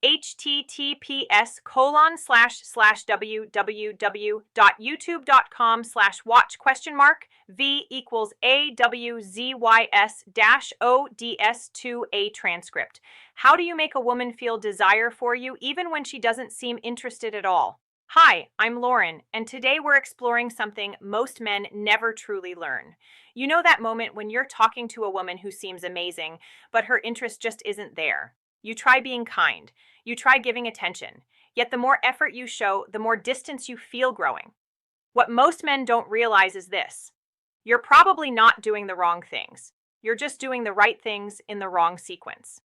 https://www.youtube.com/watch?mark v=awdys-ods2a transcript. How do you make a woman feel desire for you even when she doesn't seem interested at all? Hi, I'm Lauren, and today we're exploring something most men never truly learn. You know that moment when you're talking to a woman who seems amazing, but her interest just isn't there. You try being kind, you try giving attention, yet the more effort you show, the more distance you feel growing. What most men don't realize is this: you're probably not doing the wrong things. You're just doing the right things in the wrong sequence.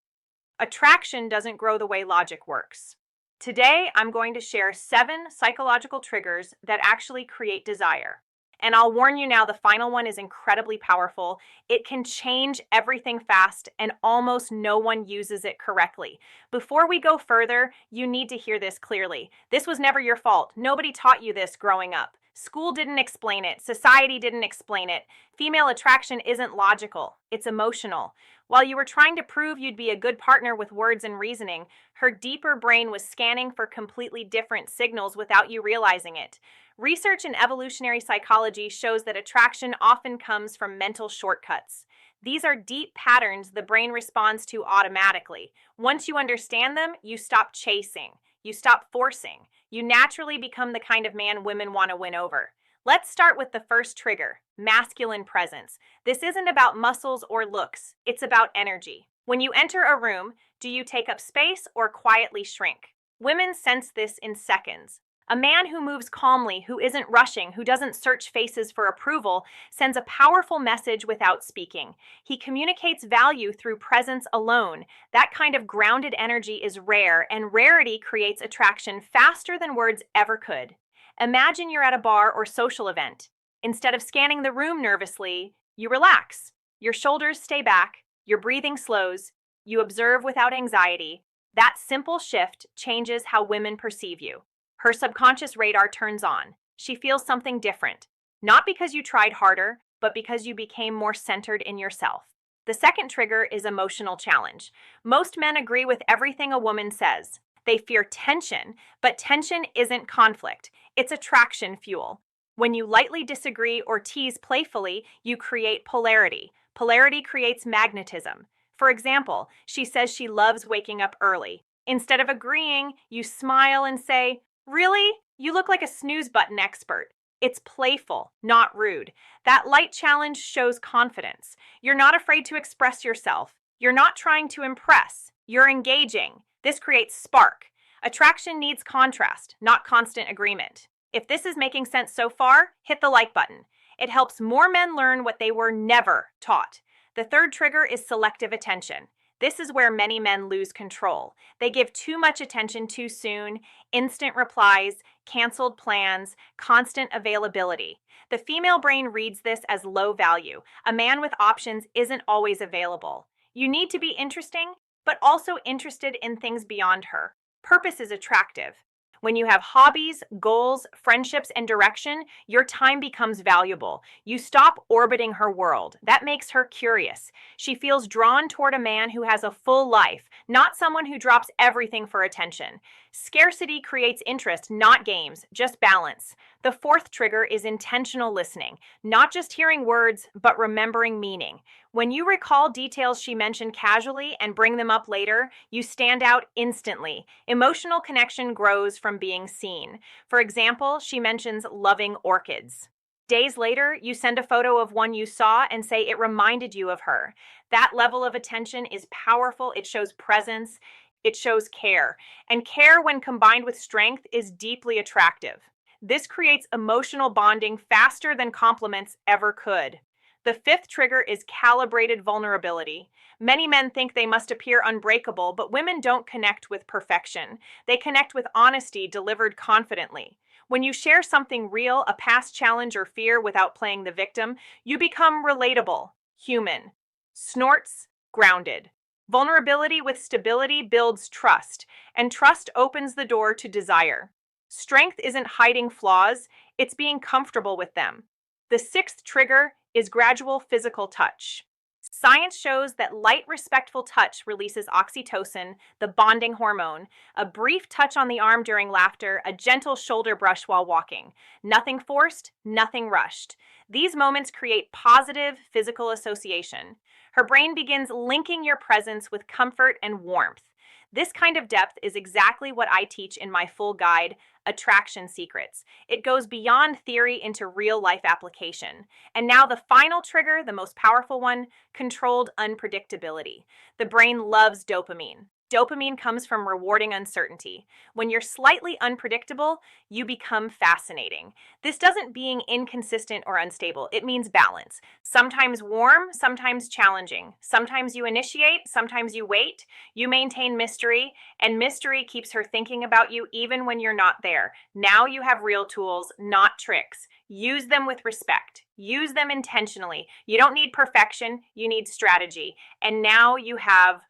Attraction doesn't grow the way logic works. Today, I'm going to share 7 psychological triggers that actually create desire. And I'll warn you now, the final one is incredibly powerful. It can change everything fast, and almost no one uses it correctly. Before we go further, you need to hear this clearly. This was never your fault. Nobody taught you this growing up. School didn't explain it. Society didn't explain it. Female attraction isn't logical. It's emotional. While you were trying to prove you'd be a good partner with words and reasoning, her deeper brain was scanning for completely different signals without you realizing it. Research in evolutionary psychology shows that attraction often comes from mental shortcuts. These are deep patterns the brain responds to automatically. Once you understand them, you stop chasing. You stop forcing. You naturally become the kind of man women want to win over. Let's start with the first trigger: masculine presence. This isn't about muscles or looks, it's about energy. When you enter a room, do you take up space or quietly shrink? Women sense this in seconds. A man who moves calmly, who isn't rushing, who doesn't search faces for approval, sends a powerful message without speaking. He communicates value through presence alone. That kind of grounded energy is rare, and rarity creates attraction faster than words ever could. Imagine you're at a bar or social event. Instead of scanning the room nervously, you relax. Your shoulders stay back, your breathing slows, you observe without anxiety. That simple shift changes how women perceive you. Her subconscious radar turns on. She feels something different. Not because you tried harder, but because you became more centered in yourself. The second trigger is emotional challenge. Most men agree with everything a woman says. They fear tension, but tension isn't conflict. It's attraction fuel. When you lightly disagree or tease playfully, you create polarity. Polarity creates magnetism. For example, she says she loves waking up early. Instead of agreeing, you smile and say, "Really? You look like a snooze button expert." It's playful, not rude. That light challenge shows confidence. You're not afraid to express yourself. You're not trying to impress. You're engaging. This creates spark. Attraction needs contrast, not constant agreement. If this is making sense so far, hit the like button. It helps more men learn what they were never taught. The third trigger is selective attention. This is where many men lose control. They give too much attention too soon, instant replies, canceled plans, constant availability. The female brain reads this as low value. A man with options isn't always available. You need to be interesting, but also interested in things beyond her. Purpose is attractive. When you have hobbies, goals, friendships, and direction, your time becomes valuable. You stop orbiting her world. That makes her curious. She feels drawn toward a man who has a full life, not someone who drops everything for attention. Scarcity creates interest, not games, just balance. The fourth trigger is intentional listening, not just hearing words, but remembering meaning. When you recall details she mentioned casually and bring them up later, you stand out instantly. Emotional connection grows from being seen. For example, she mentions loving orchids. Days later, you send a photo of one you saw and say it reminded you of her. That level of attention is powerful. It shows presence. It shows care. And care, when combined with strength, is deeply attractive. This creates emotional bonding faster than compliments ever could. The fifth trigger is calibrated vulnerability. Many men think they must appear unbreakable, but women don't connect with perfection. They connect with honesty delivered confidently. When you share something real, a past challenge or fear, without playing the victim, you become relatable, human. Snorts, grounded. Vulnerability with stability builds trust, and trust opens the door to desire. Strength isn't hiding flaws, it's being comfortable with them. The sixth trigger is gradual physical touch. Science shows that light, respectful touch releases oxytocin, the bonding hormone. A brief touch on the arm during laughter, a gentle shoulder brush while walking. Nothing forced, nothing rushed. These moments create positive physical association. Her brain begins linking your presence with comfort and warmth. This kind of depth is exactly what I teach in my full guide, Attraction Secrets. It goes beyond theory into real life application. And now, the final trigger, the most powerful one, controlled unpredictability. The brain loves dopamine. Dopamine comes from rewarding uncertainty. When you're slightly unpredictable, you become fascinating. This doesn't mean inconsistent or unstable. It means balance. Sometimes warm, sometimes challenging. Sometimes you initiate, sometimes you wait. You maintain mystery, and mystery keeps her thinking about you even when you're not there. Now you have real tools, not tricks. Use them with respect. Use them intentionally. You don't need perfection, you need strategy. And now you have